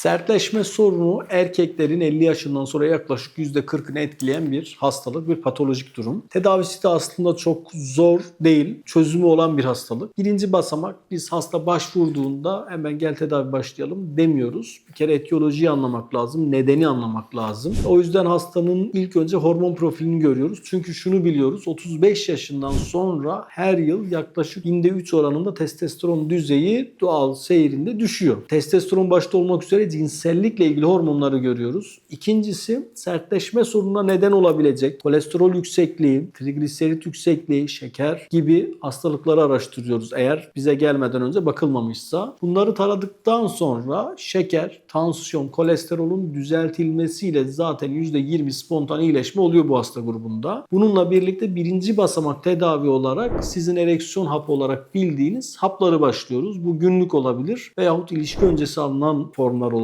Sertleşme sorunu erkeklerin 50 yaşından sonra yaklaşık %40'ını etkileyen bir hastalık, bir patolojik durum. Tedavisi de aslında çok zor değil, çözümü olan bir hastalık. Birinci basamak, biz hasta başvurduğunda hemen gel tedavi başlayalım demiyoruz. Bir kere etiyolojiyi anlamak lazım, nedeni anlamak lazım. O yüzden hastanın ilk önce hormon profilini görüyoruz. Çünkü şunu biliyoruz, 35 yaşından sonra her yıl yaklaşık %3 oranında testosteron düzeyi doğal seyrinde düşüyor. Testosteron başta olmak üzere cinsellikle ilgili hormonları görüyoruz. İkincisi, sertleşme sorununa neden olabilecek kolesterol yüksekliği, trigliserit yüksekliği, şeker gibi hastalıkları araştırıyoruz. Eğer bize gelmeden önce bakılmamışsa. Bunları taradıktan sonra şeker, tansiyon, kolesterolün düzeltilmesiyle zaten %20 spontane iyileşme oluyor bu hasta grubunda. Bununla birlikte birinci basamak tedavi olarak sizin ereksiyon hapı olarak bildiğiniz hapları başlıyoruz. Bu günlük olabilir veyahut ilişki öncesi alınan formlar olabilir.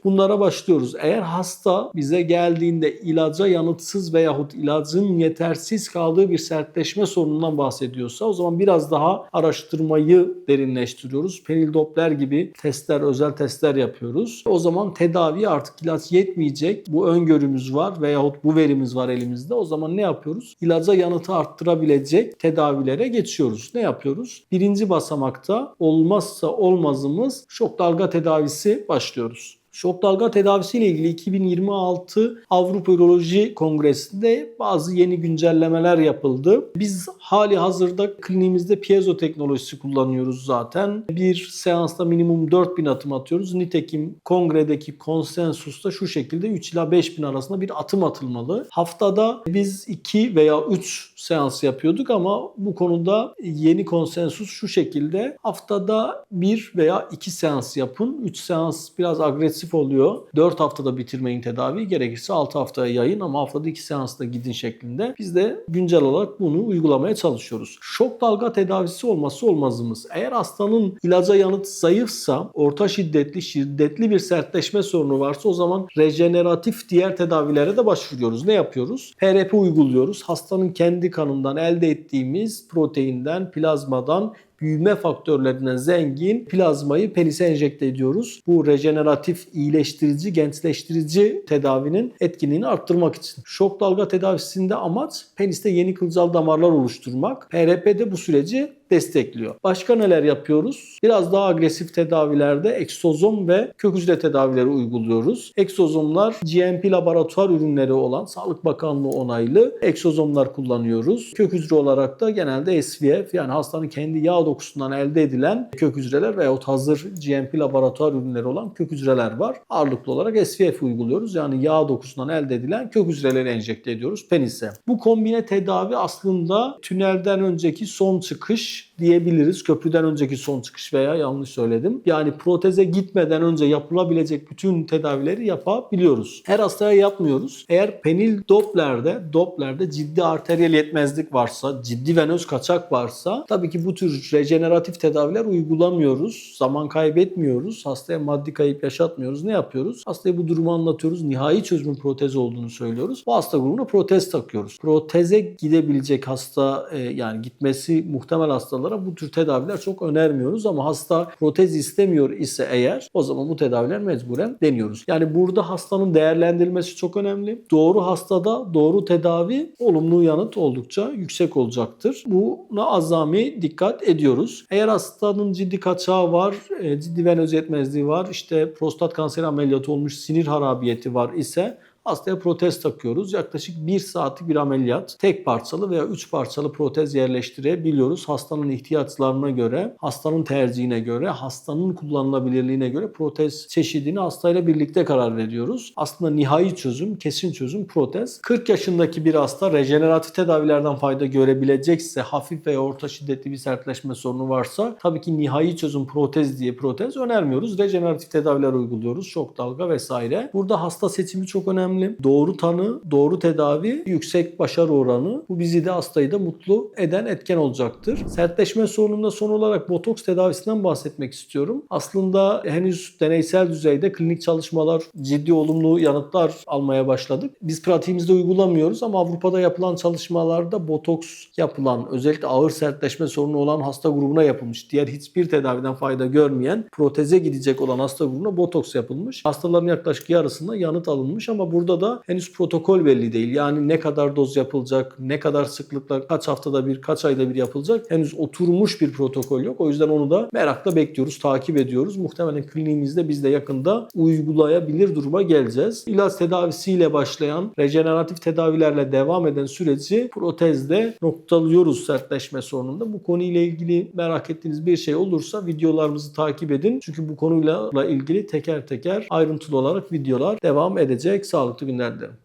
Bunlara başlıyoruz. Eğer hasta bize geldiğinde ilaca yanıtsız veyahut ilacın yetersiz kaldığı bir sertleşme sorunundan bahsediyorsa o zaman biraz daha araştırmayı derinleştiriyoruz. Penil Doppler gibi testler, özel testler yapıyoruz. O zaman tedaviye artık ilaç yetmeyecek. Bu öngörümüz var veyahut bu verimiz var elimizde. O zaman ne yapıyoruz? İlaca yanıtı arttırabilecek tedavilere geçiyoruz. Ne yapıyoruz? Birinci basamakta olmazsa olmazımız şok dalga tedavisi başlıyoruz. Şok dalga tedavisiyle ilgili 2026 Avrupa Üroloji Kongresi'nde bazı yeni güncellemeler yapıldı. Biz hali hazırda kliniğimizde piezo teknolojisi kullanıyoruz zaten. Bir seansta minimum 4000 atım atıyoruz. Nitekim kongredeki konsensusta şu şekilde 3 ila 5000 arasında bir atım atılmalı. Haftada biz 2 veya 3 seans yapıyorduk ama bu konuda yeni konsensus şu şekilde: haftada 1 veya 2 seans yapın. 3 seans biraz agresif oluyor. 4 haftada bitirmeyin tedaviyi. Gerekirse 6 haftaya yayın ama haftada 2 seansla gidin şeklinde. Biz de güncel olarak bunu uygulamaya çalışıyoruz. Şok dalga tedavisi olması olmazımız. Eğer hastanın ilaca yanıt zayıfsa, orta şiddetli bir sertleşme sorunu varsa o zaman rejeneratif diğer tedavilere de başvuruyoruz. Ne yapıyoruz? PRP uyguluyoruz. Hastanın kendi kanından elde ettiğimiz proteinden, plazmadan, büyüme faktörlerinden zengin plazmayı penise enjekte ediyoruz. Bu rejeneratif, iyileştirici, gençleştirici tedavinin etkinliğini arttırmak için. Şok dalga tedavisinde amaç peniste yeni kılcal damarlar oluşturmak. PRP de bu süreci destekliyor. Başka neler yapıyoruz? Biraz daha agresif tedavilerde eksozom ve kök hücre tedavileri uyguluyoruz. Eksozomlar GMP laboratuvar ürünleri olan Sağlık Bakanlığı onaylı eksozomlar kullanıyoruz. Kök hücre olarak da genelde SVF, yani hastanın kendi yağ dokusundan elde edilen kök hücreler veyahut hazır GMP laboratuvar ürünleri olan kök hücreler var. Ağırlıklı olarak SVF uyguluyoruz. Yani yağ dokusundan elde edilen kök hücreleri enjekte ediyoruz penise. Bu kombine tedavi aslında tünelden önceki son çıkış diyebiliriz. Köprüden önceki son çıkış veya yanlış söyledim. Yani proteze gitmeden önce yapılabilecek bütün tedavileri yapabiliyoruz. Her hastaya yapmıyoruz. Eğer penil Doppler'de ciddi arteriyel yetmezlik varsa, ciddi venöz kaçak varsa tabii ki bu tür rejeneratif tedaviler uygulamıyoruz. Zaman kaybetmiyoruz. Hastaya maddi kayıp yaşatmıyoruz. Ne yapıyoruz? Hastaya bu durumu anlatıyoruz. Nihai çözümün protez olduğunu söylüyoruz. Bu hasta grubuna protez takıyoruz. Proteze gidebilecek hasta, yani gitmesi muhtemel hastalara bu tür tedaviler çok önermiyoruz ama hasta protez istemiyor ise eğer o zaman bu tedaviler mecburen deniyoruz. Yani burada hastanın değerlendirilmesi çok önemli. Doğru hastada doğru tedavi, olumlu yanıt oldukça yüksek olacaktır. Buna azami dikkat ediyoruz. Eğer hastanın ciddi kaçağı var, ciddi venöz yetmezliği var, işte prostat kanseri ameliyatı olmuş, sinir harabiyeti var ise hastaya protez takıyoruz. Yaklaşık 1 saatlik bir ameliyat. Tek parçalı veya 3 parçalı protez yerleştirebiliyoruz. Hastanın ihtiyaçlarına göre, hastanın tercihine göre, hastanın kullanılabilirliğine göre protez çeşidini hastayla birlikte karar veriyoruz. Aslında nihai çözüm, kesin çözüm protez. 40 yaşındaki bir hasta rejeneratif tedavilerden fayda görebilecekse, hafif veya orta şiddetli bir sertleşme sorunu varsa tabii ki nihai çözüm protez diye protez önermiyoruz. Rejeneratif tedaviler uyguluyoruz. Şok dalga vesaire. Burada hasta seçimi çok önemli. önemli. Doğru tanı, doğru tedavi, yüksek başarı oranı. Bu bizi de hastayı da mutlu eden etken olacaktır. Sertleşme sorununda son olarak botoks tedavisinden bahsetmek istiyorum. Aslında henüz deneysel düzeyde klinik çalışmalar ciddi olumlu yanıtlar almaya başladık. Biz pratiğimizde uygulamıyoruz ama Avrupa'da yapılan çalışmalarda botoks yapılan, özellikle ağır sertleşme sorunu olan hasta grubuna yapılmış. Diğer hiçbir tedaviden fayda görmeyen, proteze gidecek olan hasta grubuna botoks yapılmış. Hastaların yaklaşık yarısında yanıt alınmış ama burada da henüz protokol belli değil. Yani ne kadar doz yapılacak, ne kadar sıklıkla, kaç haftada bir, kaç ayda bir yapılacak, henüz oturmuş bir protokol yok. O yüzden onu da merakla bekliyoruz, takip ediyoruz. Muhtemelen kliniğimizde biz de yakında uygulayabilir duruma geleceğiz. İlaç tedavisiyle başlayan, rejeneratif tedavilerle devam eden süreci protezde noktalıyoruz sertleşme sorununda. Bu konuyla ilgili merak ettiğiniz bir şey olursa videolarımızı takip edin. Çünkü bu konuyla ilgili teker teker ayrıntılı olarak videolar devam edecek. Sağlıklı günler dilerim.